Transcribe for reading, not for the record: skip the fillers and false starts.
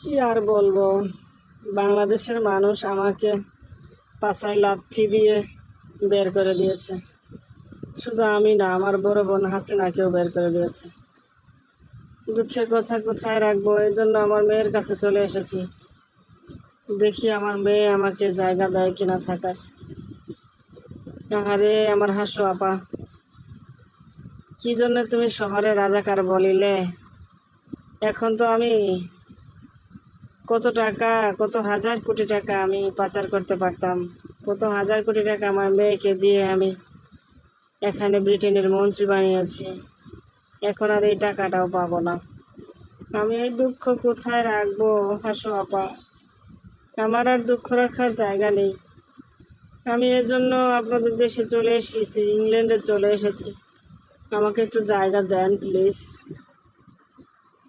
কি আর বলবো, বাংলাদেশের মানুষ আমাকে পাছায় লাথি দিয়ে বের করে দিয়েছে। শুধু আমি না, আমার বড় বোন হাসিনাকেও বের করে দিয়েছে। দুঃখের কথা কোথায় রাখবো, এই জন্য আমার মেয়ের কাছে চলে এসেছি। দেখি আমার মেয়ে আমাকে জায়গা দেয় কিনা থাকার। আরে আমার হাসু আপা, কি জন্য তুমি শহরে রাজাকার বলিলে? এখন তো আমি কত টাকা, কত হাজার কোটি টাকা আমি পাচার করতে পারতাম। কত হাজার কোটি টাকা আমার মেয়েকে দিয়ে আমি এখানে ব্রিটেনের মন্ত্রী বানিয়েছি। এখন আর এই টাকাটাও পাবো না। আমি এই দুঃখ কোথায় রাখবো হাসু আপা? আমার আর দুঃখ রাখার জায়গা নেই। আমি এর জন্য আপনাদের দেশে চলে এসেছি, ইংল্যান্ডে চলে এসেছি। আমাকে একটু জায়গা দেন প্লিজ।